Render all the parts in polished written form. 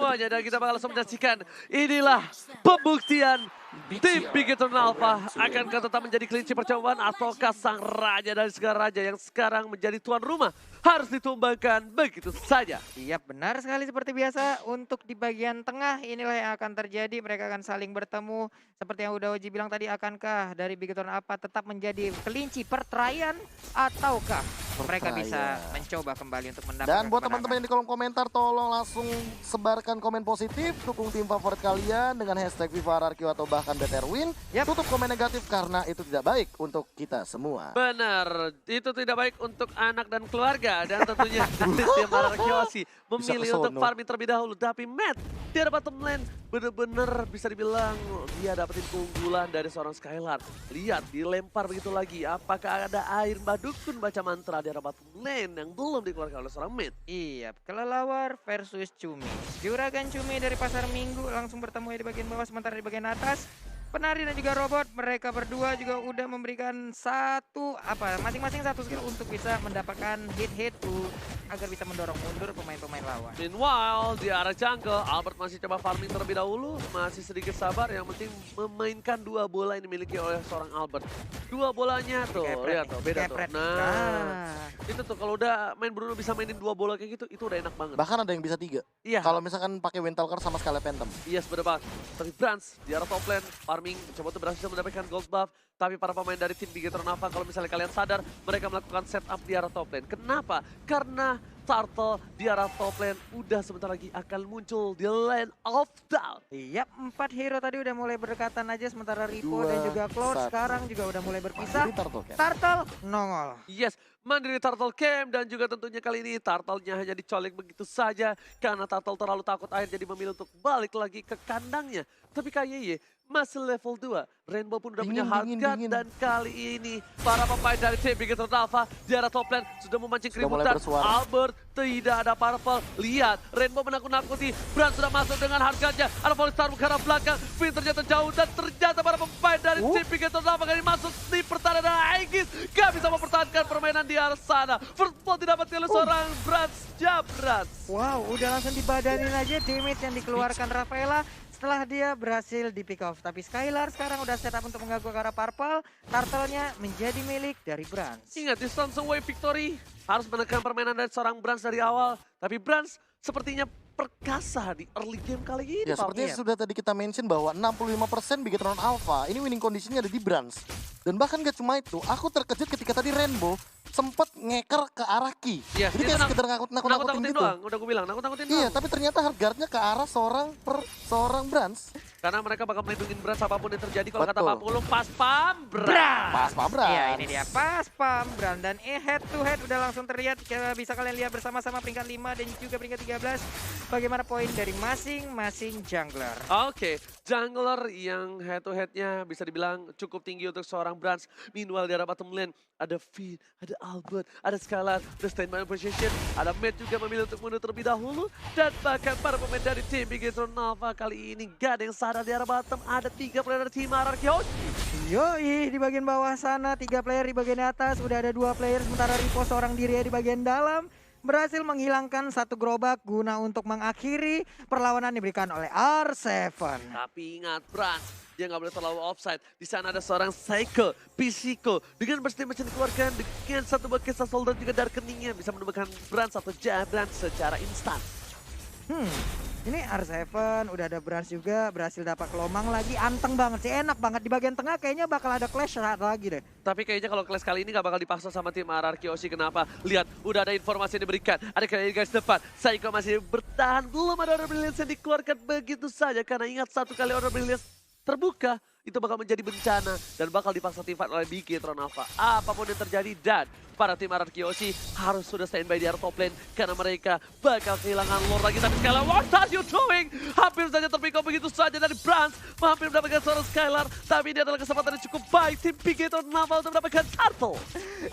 semuanya dan kita bakal langsung menyaksikan inilah pembuktian tim Big Eternal Alpha akankah tetap menjadi kelinci percobaan ataukah sang raja dari segala raja yang sekarang menjadi tuan rumah harus ditumbangkan begitu saja. Iya benar sekali seperti biasa untuk di bagian tengah inilah yang akan terjadi, mereka akan saling bertemu seperti yang udah Oji bilang tadi, akankah dari Big Eternal Alpha tetap menjadi kelinci perceraian ataukah mereka bisa mencoba kembali untuk mendapatkan Dan buat kemenangan. teman-teman yang di kolom komentar tolong langsung sebarkan komen positif, dukung tim favorit kalian dengan hashtag #VivaRRQ atau bahkan BTRWin. Tutup komen negatif karena itu tidak baik untuk kita semua. Benar, itu tidak baik untuk anak dan keluarga dan tentunya tim Ararkiosi memilih untuk farming terlebih dahulu. Tapi Matt di arah bottom lane bener-bener bisa dibilang dia dapetin keunggulan dari seorang Skylar. Lihat dilempar begitu lagi, apakah ada air mbak dukun baca mantra di arah bottom lane yang belum dikeluarkan oleh seorang Matt. Iya, kelelawar versus cumi. Juragan cumi dari pasar minggu langsung bertemu di bagian bawah, sementara di bagian atas penari dan juga robot, mereka berdua juga udah memberikan masing-masing satu skill untuk bisa mendapatkan hit agar bisa mendorong mundur pemain-pemain lawan. Meanwhile di arah jungle, Albert masih coba farming terlebih dahulu, masih sedikit sabar, yang penting memainkan dua bola yang dimiliki oleh seorang Albert. Dua bolanya tuh, lihat tuh, beda tuh. Nah, itu tuh kalau udah main Bruno bisa mainin dua bola kayak gitu, itu udah enak banget. Bahkan ada yang bisa 3. Iya. Kalau misalkan pakai Wintalker sama Scarlet Phantom. Yes, bener banget. Tapi Brans di arah top lane, farming coba tuh berhasil mendapatkan gold buff. Tapi para pemain dari tim Big Eternal Alpha, kalau misalnya kalian sadar, mereka melakukan setup di arah top lane. Kenapa? Karena Turtle di arah top lane udah sebentar lagi akan muncul di Land of Doubt. Iya, 4 hero tadi udah mulai berdekatan aja, sementara Ripo dan juga Cloud sekarang juga udah mulai berpisah. Turtle nongol. Yes, mandiri Turtle Camp dan juga tentunya kali ini Turtle-nya hanya dicolek begitu saja karena Turtle terlalu takut air jadi memilih untuk balik lagi ke kandangnya. Tapi KYY masih level 2. Rainbow pun udah punya harga dan kali ini para pemain dari tim Big Eternal Alpha di arah top lane sudah memancing keributan. Albert tidak ada purple. Lihat, Rainbow menakut-nakuti. Brand sudah masuk dengan harganya. Ada Polystar ke arah belakang. Finn ternyata jauh dan ternyata para pemain dari tim Big Eternal Alpha kali ini masuk di pertahanan dan Aegis gak bisa mempertahankan permainan di arah sana. First blood didapatkan oleh seorang Brand Jabras. Wow, udah langsung dibadanin aja damage yang dikeluarkan Rafaela setelah dia berhasil di pick off. Tapi Skylar sekarang udah setup untuk mengganggu ke arah purple. Turtle-nya menjadi milik dari Brans. Ingat, distance away victory harus menekan permainan dari seorang Brans dari awal. Tapi Brans sepertinya perkasa di early game kali ini. Ya, sepertinya sudah tadi kita mention bahwa 65% Big Eternal Alpha ini winning conditionnya ada di Brans. Dan bahkan gak cuma itu, aku terkejut ketika tadi Rainbow sempat ngeker ke arah Ki. Iya, jadi kayak sekedar nakut-nakutin gitu. Doang, udah gue bilang, nakut-nakutin doang. Iya, tapi ternyata harganya ke arah seorang Brans. Karena mereka bakal melindungi Brans apapun yang terjadi. Kalau kata Pak Pulung, pas pam Brans. Pas pam Brans. Iya, ini dia pas pam Brans. Dan head to head udah langsung terlihat. Bisa kalian lihat bersama-sama peringkat 5 dan juga peringkat 13. Bagaimana poin dari masing-masing jungler. Oke, jungler yang head to headnya bisa dibilang cukup tinggi untuk seorang Brans. Meanwhile di arah bottom lane ada Finn, ada Albert, ada Skylar, ada standby position, ada Matt juga memilih untuk mundur terlebih dahulu. Dan bahkan para pemain dari tim Big Eternal Alpha kali ini gak ada yang sadar di arah bottom. Ada 3 player dari tim Ararkiosi. Yoi, di bagian bawah sana 3 player, di bagian atas udah ada 2 player. Sementara Ripo seorang diri di bagian dalam berhasil menghilangkan 1 gerobak guna untuk mengakhiri perlawanan diberikan oleh R7. Tapi ingat Brans, dia nggak boleh terlalu offside. Di sana ada seorang Psycho, Psycho dengan bersedia dikeluarkan dengan 1 bucket soldier juga dari keningnya bisa menemukan Brans atau Brans secara instan. Ini R7 udah ada Brans juga, berhasil dapat kelomang lagi, anteng banget sih, enak banget. Di bagian tengah kayaknya bakal ada clash lagi deh. Tapi kayaknya kalau clash kali ini gak bakal dipaksa sama tim Ararkiosi. Kenapa? Lihat, udah ada informasi yang diberikan. Ada kali guys depan, Psycho masih bertahan, belum ada order brilliance yang dikeluarkan begitu saja. Karena ingat, 1 kali order brilliance terbuka, itu bakal menjadi bencana dan bakal dipaksa tim fight oleh Big Eternal Alpha. Apapun yang terjadi dan para tim Ararkiosi harus sudah standby di arah top lane karena mereka bakal kehilangan lore lagi. Tapi Skylar, what are you doing? Hampir saja terpick off begitu saja dari Brans. Hampir mendapatkan seorang Skylar, tapi ini adalah kesempatan yang cukup baik tim Big Eternal Alpha untuk mendapatkan Turtle.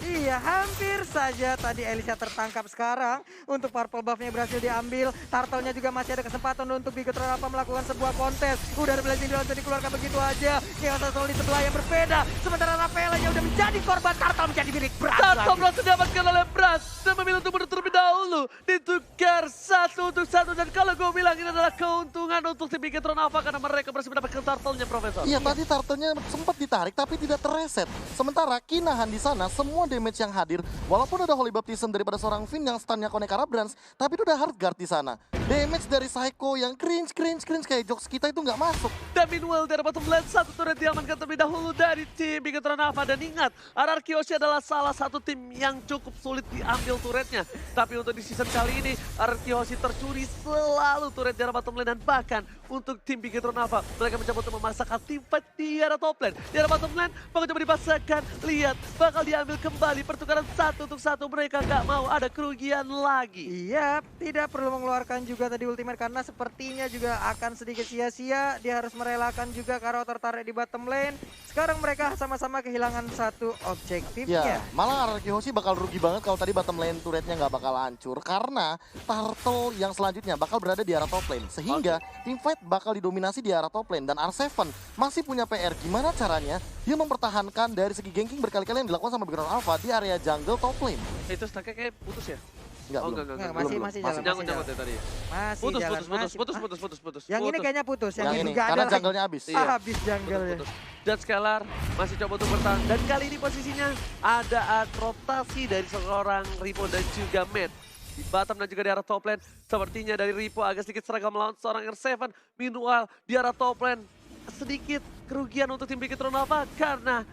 Iya, hampir saja tadi Elisa tertangkap. Sekarang untuk purple buff-nya berhasil diambil. Turtle-nya juga masih ada kesempatan untuk Big Eternal Alpha melakukan sebuah kontes. Udah ada blessing dikeluarkan begitu aja. Chaos Soul di sebelah yang berbeda. Sementara Rafaela-nya udah menjadi korban, Turtle menjadi milik Brans. Turtle berhasil didapatkan oleh Brans dan memilih untuk mundur terlebih dahulu. Ditukar 1 untuk 1 dan kalau gue bilang ini adalah keuntungan untuk tim Bigetron Alpha karena mereka berhasil mendapatkan turtle-nya, Profesor. Iya, tadi turtle-nya sempat ditarik tapi tidak terreset. Sementara Kinahan di sana semua damage yang hadir, walaupun ada Holy Baptism daripada seorang Finn yang stunnya connect ke arah Brands, tapi itu udah hard guard di sana. Damage dari Psycho yang cringe kayak jokes kita itu nggak masuk. Dan meanwhile dari bottom lane satu turret diamankan terlebih dahulu dari tim Bigetron Alpha. Dan ingat, RRQ Hoshi adalah salah satu tim yang cukup sulit diambil turretnya. Tapi untuk di season kali ini, RRQ Hoshi tercuri selalu turret di arah bottom lane. Dan bahkan untuk tim Bigetron Alpha, mereka mencoba untuk memasakkan tim fight di arah top lane. Di arah bottom lane, bakal coba dipasangkan. Lihat, bakal diambil kembali pertukaran 1 untuk 1. Mereka nggak mau ada kerugian lagi. Iya, tidak perlu mengeluarkan juga tadi ultimate karena sepertinya juga akan sedikit sia-sia. Dia harus merelakan juga Karo tertarik di bottom lane. Sekarang mereka sama-sama kehilangan satu objektifnya. Ya, malah RRQ Hoshi bakal rugi banget kalau tadi bottom lane turretnya nggak bakal hancur. Karena turtle yang selanjutnya bakal berada di arah top lane. Sehingga tim fight bakal didominasi di arah top lane. Dan R7 masih punya PR. Gimana caranya dia mempertahankan dari segi ganking berkali-kali yang dilakukan sama Bigetron Alpha di area jungle top lane. Itu stacknya kayak putus ya? Enggak, Oh, belum. enggak. Masih jalan. Nyangkut-nyangkut ya tadi. Masih Putus. jalan. masih- Putus. Yang ini kayaknya putus, yang, Yang ini ini, juga ada karena lagi. jungle-nya habis. Iya. Habis jungle-nya. Putus. Dan Scalar masih coba untuk bertahan. Dan kali ini posisinya ada rotasi dari seorang Ripo dan juga Matt. Di bottom dan juga di arah top lane. Sepertinya dari Ripo agak sedikit seragam melawan seorang R7. Meanwhile di arah top lane sedikit kerugian untuk tim Bigetron Alpha karena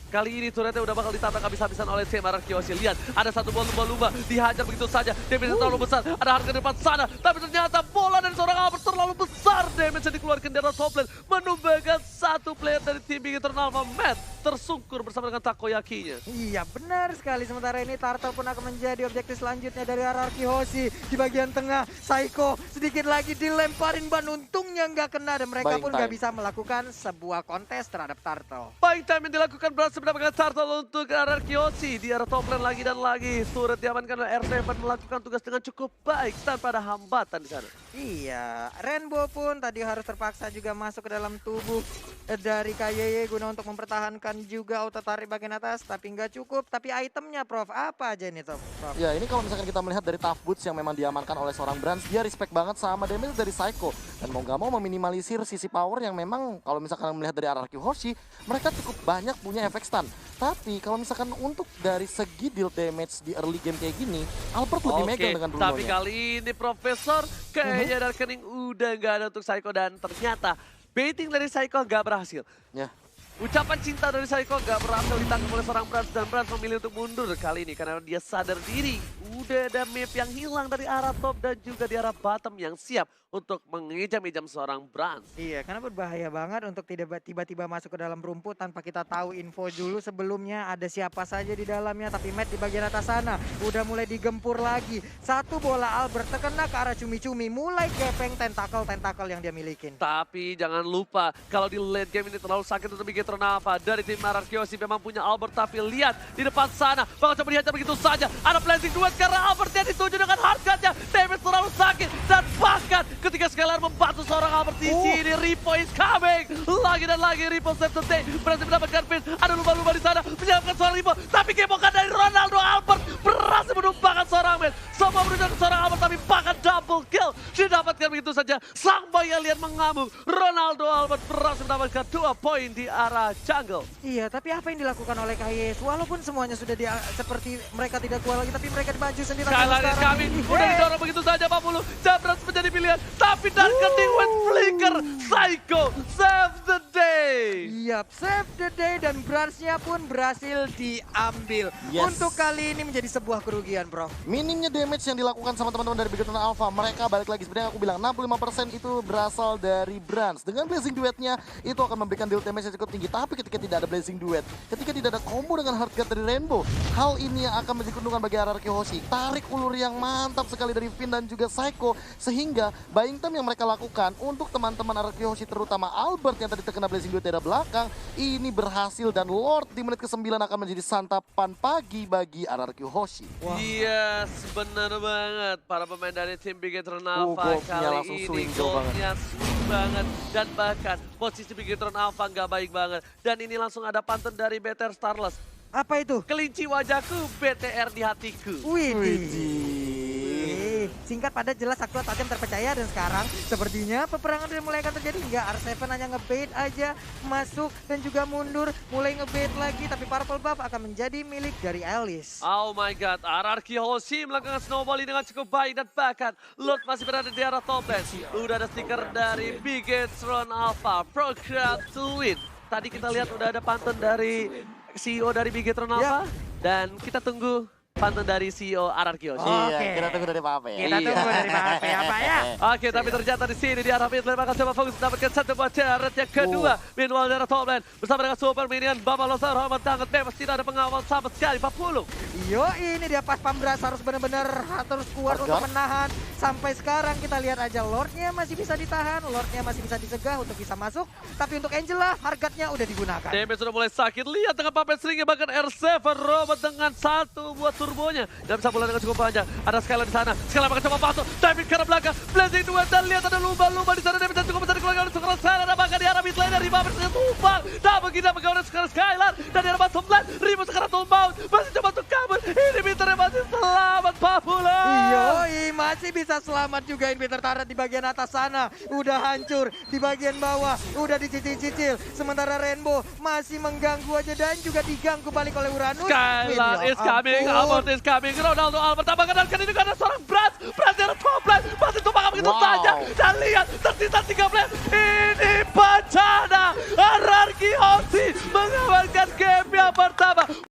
kali ini turretnya udah bakal ditabrak habis-habisan oleh tim RRQ Hoshi. Lihat, ada satu bola lumba-lumba dihajar begitu saja. Damage terlalu besar, ada harga di depan sana. Tapi ternyata bola dari seorang Albert terlalu besar. Damage yang dikeluarkan dari top lane menumbangkan satu player dari tim Bigetron Alpha. Matt tersungkur bersama dengan takoyakinya. Iya benar sekali. Sementara ini Turtle pun akan menjadi objektif selanjutnya dari RRQ Hoshi. Di bagian tengah Psycho sedikit lagi dilemparin ban. Untungnya nggak kena dan mereka Buying pun nggak time. bisa melakukan sebuah kontes terhadap Turtle. Buying time yang dilakukan berhasil mendapatkan turtle untuk RRQ Hoshi. Di arah top lane lagi dan lagi. Turret diamankan oleh R7 melakukan tugas dengan cukup baik tanpa ada hambatan di sana. Iya, Rainbow pun tadi harus terpaksa juga masuk ke dalam tubuh dari KYY guna untuk mempertahankan juga auto tarik bagian atas. Tapi nggak cukup, tapi itemnya Prof, apa aja nih Prof? Ya, ini kalau misalkan kita melihat dari tough boots yang memang diamankan oleh seorang Brands, dia respect banget sama damage dari Psycho. Dan mau nggak mau meminimalisir sisi power yang memang kalau misalkan melihat dari RRQ Hoshi, mereka cukup banyak punya efek stun. Tapi kalau misalkan untuk dari segi deal damage di early game kayak gini, Albert lebih megang dengan Bruno-nya. Tapi kali ini Profesor kayaknya Darkening udah nggak ada untuk Psycho dan ternyata baiting dari Psycho nggak berhasil. Ya. Ucapan cinta dari Psycho nggak berhasil ditangkap oleh seorang Brands dan Brands memilih untuk mundur kali ini karena dia sadar diri udah ada map yang hilang dari arah top dan juga di arah bottom yang siap untuk mengejam-ejam seorang Brands. Iya, karena berbahaya banget untuk tidak tiba-tiba masuk ke dalam rumput tanpa kita tahu info dulu sebelumnya ada siapa saja di dalamnya. Tapi Matt di bagian atas sana udah mulai digempur lagi. Satu bola Albert terkena ke arah cumi-cumi, mulai gepeng tentakel yang dia milikin. Tapi jangan lupa kalau di late game ini terlalu sakit untuk Bigetron Alpha. Dari tim RRQ Hoshi memang punya Albert tapi lihat di depan sana bakal coba dihajar begitu saja. Ada blazing duet karena Albert yang dituju dengan hardcut-nya. Damage terlalu sakit dan bahkan ketika Scalar membantu seorang Albert di sini, Ripo is coming. Lagi dan lagi Ripo save the day. Berhasil mendapatkan finish. Ada lumba-lumba di sana menyiapkan seorang Ripo. Tapi gemokan dari Ronaldo Albert berhasil menumbangkan seorang man. Semua berusaha ke seorang Albert tapi bahkan double kill didapatkan begitu saja. Sang bayi alien mengamuk. Ronaldo Albert berhasil mendapatkan 2 poin di arah jungle. Iya, tapi apa yang dilakukan oleh KYS? Walaupun semuanya sudah seperti mereka tidak kuat lagi, tapi mereka dibaju sendiri. Skylar is coming, udah didorong begitu saja 40. Jabras menjadi pilihan, tapi Darkening with flicker. Psycho save the day. Yap, save the day dan Brands-nya pun berhasil diambil. Yes. Untuk kali ini menjadi sebuah kerugian, bro. Minimnya damage yang dilakukan sama teman-teman dari Bigetron Alpha, mereka balik lagi sebenarnya aku bilang 65% itu berasal dari Brands. Dengan blazing duetnya itu akan memberikan deal damage yang cukup tinggi. Tapi ketika tidak ada blazing duet, ketika tidak ada combo dengan hard guard dari Rainbow, hal ini yang akan menjadi keuntungan bagi RRQ Hoshi. Tarik ulur yang mantap sekali dari Finn dan juga Psycho, sehingga buying time yang mereka lakukan untuk teman-teman RRQ Hoshi terutama Albert yang tadi terkena blazing duet dari belakang ini berhasil dan Lord di menit ke-9 akan menjadi santapan pagi bagi RRQ Hoshi. Iya, benar banget. Para pemain dari tim Bigetron Alpha golnya kali langsung ini swing goal golnya swing banget. Dan bahkan posisi Bigetron Alpha nggak baik banget. Dan ini langsung ada pantun dari BTR Starless. Apa itu? Kelinci wajahku, BTR di hatiku. Widih. Widih. singkat padat jelas aktual tajam terpercaya. Dan sekarang sepertinya peperangan sudah mulai akan terjadi. Enggak, R7 hanya ngebait aja, masuk dan juga mundur, mulai ngebait lagi. Tapi purple buff akan menjadi milik dari Alice. Oh my god, RRQ Hoshi melakukan snowballing dengan cukup baik dan bahkan Lord masih berada di arah top lane. Udah ada stiker dari Bigetron Alpha, program to win. Tadi kita lihat udah ada pantun dari CEO dari Bigetron Alpha dan kita tunggu pantun dari CEO RRQ Hoshi. Iya, Oke. kita tunggu dari Papa ya. Kita tunggu dari Pak ya Pak ya. Oke, tapi ternyata di sini di arah mid lane maka coba fokus mendapatkan satu buah turret yang kedua. Meanwhile dari top lane bersama dengan super minion Baba Losa Rahmat Tangan bebas tidak ada pengawal sama sekali 40. Yo, ini dia pas Pambras harus benar-benar harus kuat untuk menahan. Sampai sekarang kita lihat aja Lordnya masih bisa ditahan, Lordnya masih bisa dicegah untuk bisa masuk. Tapi untuk Angela hargatnya udah digunakan. Damage sudah mulai sakit. Lihat dengan puppet stringnya bahkan R7 robot dengan satu buat turbonya. Dan bisa bola dengan cukup panjang. Ada Skylar di sana. Skylar akan coba masuk. Diving ke arah belakang. Blazing duet dan lihat ada lumba-lumba di sana. Damage cukup besar dikeluarkan oleh Sukra Skylar. Bahkan di arah mid lane dari Puppet stringnya tumbang. Tak begitu bagaimana sekarang Skylar. Dan di arah bottom lane. Ribu sekarang tumbang. Masih coba untuk kabur. Ini Peternya masih selamat Papula. Yoi, masih bisa selamat juga Inhibitor turret di bagian atas sana. Udah hancur di bagian bawah, udah dicicil-cicil. Sementara Rainbow masih mengganggu aja dan juga diganggu balik oleh Uranus. Skylar Ya is coming, ampun. Albert is coming, Ronaldo Albert tambahkan dan kali ini ada seorang Brans dari top lane, masih tumpang begitu Wow. saja. Dan lihat tersisa 3 lane, ini bencana. RRQ Hoshi mengawali